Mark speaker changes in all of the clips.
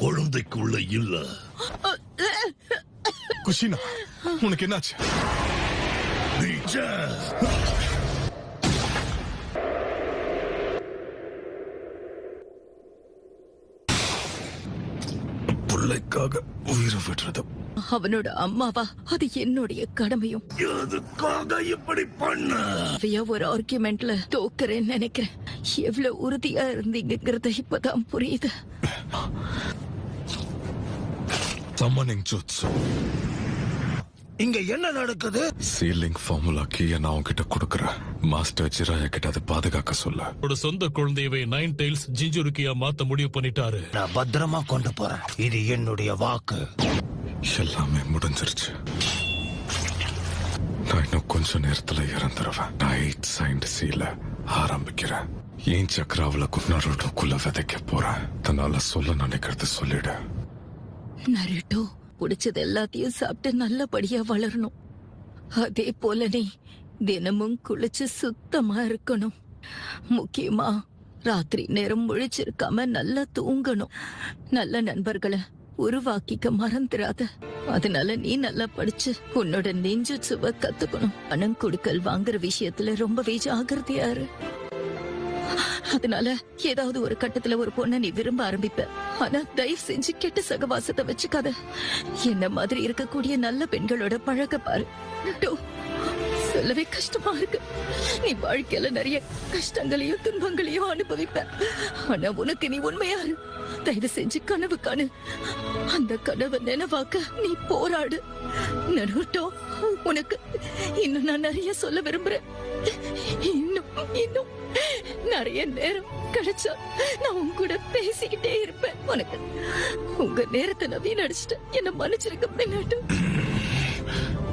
Speaker 1: குழந்தைக்குள்ள இல்ல.
Speaker 2: குஷினா, உனக்கு என்னாச்சு?
Speaker 1: பிள்ளைக்காக உயிரை விடுறது
Speaker 3: அவனோட அம்மாவா? அது என்னுடைய கடமையும்.
Speaker 1: எதுக்காக இப்படி பண்ண?
Speaker 3: ஒரு ஆர்குமெண்ட்ல தோக்குறேன்னு நினைக்கிறேன். எவ்வளவு உறுதியா இருந்தீங்கிறத இப்பதான் புரியுது.
Speaker 2: Summoning jutsu.
Speaker 1: இங்க என்ன நடக்குது?
Speaker 2: சீலிங் ஃபார்முலா கீயை நான் உன்கிட்ட கொடுக்கறேன். மாஸ்டர் ஜிராயா கிட்ட அதை பாதுகாக்க சொல்ல.
Speaker 4: ஒரு சொந்த குழந்தையவை 9 டைல்ஸ் ஜிஞ்சுருக்கியா மாத்த முடிவு பண்ணிட்டாரு.
Speaker 1: நான் பத்திரமா கொண்டு போறேன். இது என்னுடைய வாக்கு.
Speaker 2: எல்லாமே முடிஞ்சிருச்சு. நான் இன்னும் கொஞ்ச நேரத்துல இறந்துருவேன். நான் 8 சைன்ட் சீல ஆரம்பிக்கிறேன். ஏன் சக்கராவில குன்னருக்குள்ள விதைக்க போறேன். தன்னால சொல்ல நினைக்கிறது சொல்லிடு.
Speaker 3: நருட்டோ, பிடிச்சது எல்லாத்தையும் சாப்பிட்டு நல்லபடியா வளரணும். அதே போல நீ தினமும் குளிச்சு சுத்தமா இருக்கணும். முக்கியமா ராத்திரி நேரம் முழிச்சிருக்காம நல்லா தூங்கணும். நல்ல நண்பர்களை உருவாக்கிக்க மறந்துடாத. அதனால நீ நல்லா படிச்சு உன்னோட நெஞ்சுச்சுவ கத்துக்கணும். பணம் கொடுக்கல் வாங்குற விஷயத்துல ரொம்பவே ஜாகிரதையா இரு. அதனால ஏதாவது ஒரு கட்டத்துல ஒரு பொண்ணை நீ விரும்ப ஆரம்பிப்ப. ஆனா தயவு செஞ்சு கெட்ட சகவாசத்தை வச்சுக்காத. என்ன மாதிரி இருக்கக்கூடிய நல்ல பெண்களோட பழக பாரு. சொல்லவே கஷ்டமா இருக்கு. நீ வாழ்க்கையில நிறைய கஷ்டங்களையும் துன்பங்களையும் அனுபவிப்ப. ஆனா உனக்கு நீ உண்மையாரு. தயவு செஞ்சு கனவு காணு. அந்த கனவை நினைவாக்க நீ போராடு. நருட்டோ, உனக்கு இன்னும் நான் நிறைய சொல்ல விரும்புறேன். இன்னும் நிறைய நேரம் கிடைச்சா நான் உன் கூட பேசிக்கிட்டே இருப்பேன். உனக்கு உங்க நேரத்தை நான் வீணடிச்சிட்டேன். என்ன மன்னிச்சிருக்க பின்னாட்டு.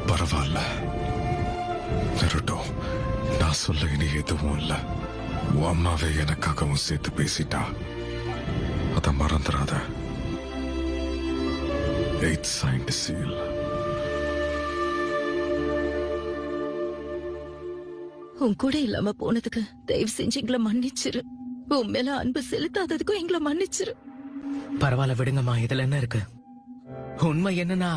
Speaker 2: பரவாயில்ல நருட்டோ, நான் சொல்ல இனி எதுவும் இல்ல. உன் அம்மாவே எனக்காகவும் சேர்த்து பேசிட்டா. அத மறந்துடாத. 8 சைன்ட் சீல்.
Speaker 3: உன் கூட இல்லாம போனதுக்கு தயவு செஞ்சு எங்களை மன்னிச்சிரு. உன் மேல அன்பு செலுத்தாததுக்கும் எங்களை மன்னிச்சிரு.
Speaker 5: பரவாயில்ல, விடுங்கம்மா. இதுல என்ன இருக்கு? உண்மை என்னன்னா